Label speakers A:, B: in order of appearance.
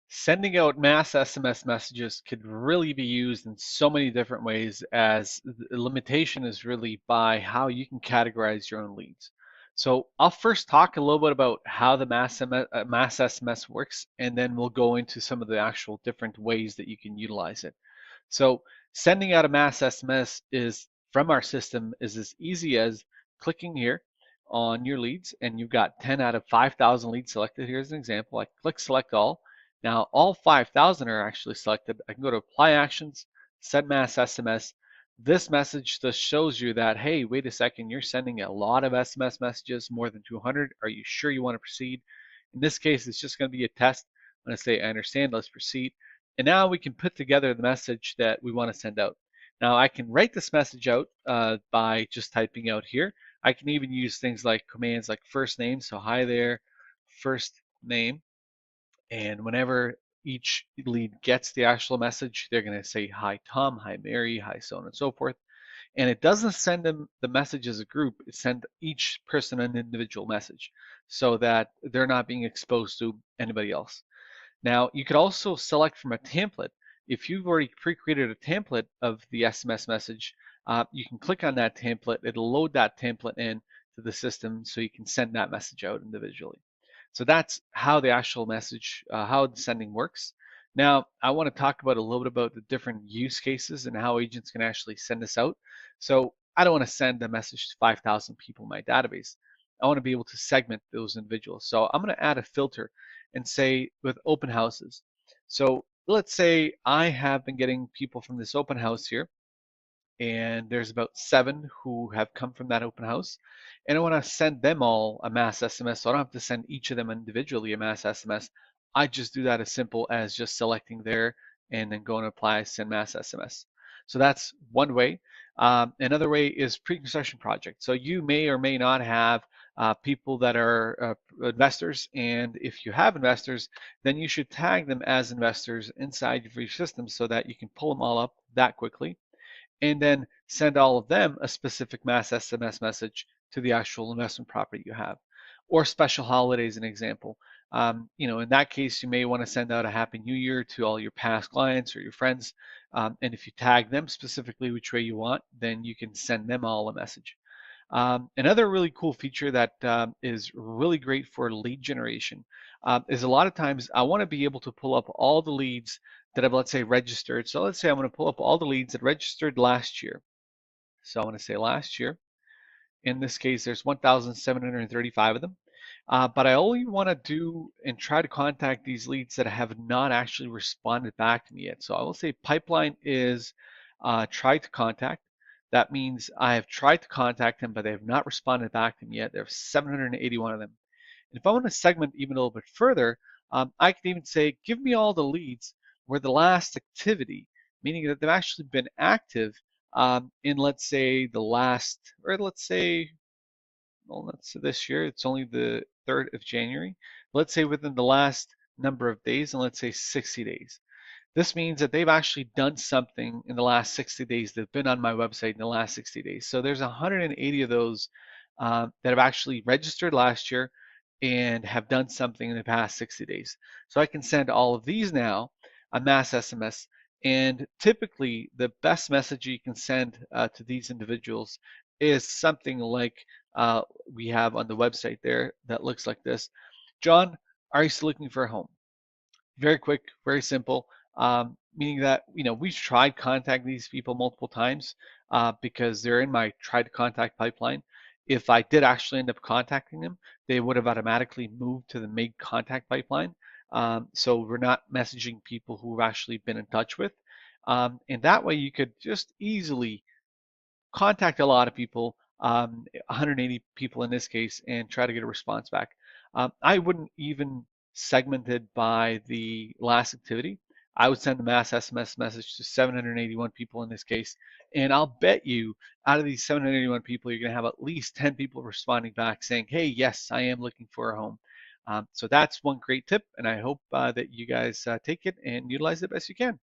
A: Sending out mass SMS messages could really be used in so many different ways, as the limitation is really by how you can categorize your own leads. So I'll first talk a little bit about how the mass SMS works, and then we'll go into some of the actual different ways that you can utilize it. So sending out a mass SMS is from our system is as easy as clicking here on your leads, and you've got 10 out of 5,000 leads selected. Here's an example. I click select all. Now all 5,000 are actually selected. I can go to apply actions, send mass SMS. This message just shows you that, hey, wait a second, you're sending a lot of SMS messages, more than 200. Are you sure you want to proceed? In this case, it's just going to be a test. I'm going to say, I understand, let's proceed. And now we can put together the message that we want to send out. Now I can write this message out by just typing out here. I can even use things like commands like first name. So hi there, first name. And whenever each lead gets the actual message, they're going to say hi Tom, hi Mary, hi so on and so forth. And it doesn't send them the message as a group. It sends each person an individual message so that they're not being exposed to anybody else. Now, you could also select from a template. If you've already pre-created a template of the SMS message, you can click on that template. It'll load that template in to the system so you can send that message out individually. So that's how the actual message, how the sending works. Now, I want to talk about a little bit about the different use cases and how agents can actually send this out. So I don't want to send a message to 5,000 people in my database. I want to be able to segment those individuals. So I'm going to add a filter and say with open houses. So let's say I have been getting people from this open house here, and there's about 7 who have come from that open house, and I want to send them all a mass SMS. So I don't have to send each of them individually a mass SMS. I just do that as simple as just selecting there and then going to apply send mass SMS. So that's one way. Another way is pre-construction project. So you may or may not have people that are investors, and if you have investors, then you should tag them as investors inside of your system so that you can pull them all up that quickly, and then send all of them a specific mass SMS message to the actual investment property you have. Or special holidays, an example. In that case, you may want to send out a Happy New Year to all your past clients or your friends. And if you tag them specifically which way you want, then you can send them all a message. Another really cool feature that is really great for lead generation is a lot of times I want to be able to pull up all the leads that have, let's say, registered. So let's say I'm going to pull up all the leads that registered last year. So I want to say last year. In this case, there's 1,735 of them. But I only want to do and try to contact these leads that have not actually responded back to me yet. So I will say pipeline is try to contact. That means I have tried to contact them, but they have not responded back to me yet. There's 781 of them. And if I want to segment even a little bit further, I can even say, give me all the leads where the last activity, meaning that they've actually been active in, let's say, the last, or let's say, well, let's say this year, it's only the 3rd of January. Let's say within the last number of days, and let's say 60 days. This means that they've actually done something in the last 60 days. They've been on my website in the last 60 days. So there's 180 of those that have actually registered last year and have done something in the past 60 days. So I can send all of these now a mass SMS. And typically, the best message you can send to these individuals is something like we have on the website there that looks like this. John, are you still looking for a home? Very quick, very simple, meaning that we've tried contacting these people multiple times because they're in my try to contact pipeline. If I did actually end up contacting them, they would have automatically moved to the made contact pipeline. So we're not messaging people who have actually been in touch with. And that way you could just easily contact a lot of people, 180 people in this case, and try to get a response back. I wouldn't even segment it by the last activity. I would send a mass SMS message to 781 people in this case, and I'll bet you out of these 781 people, you're going to have at least 10 people responding back saying, hey, yes, I am looking for a home. So that's one great tip, and I hope that you guys take it and utilize it best you can.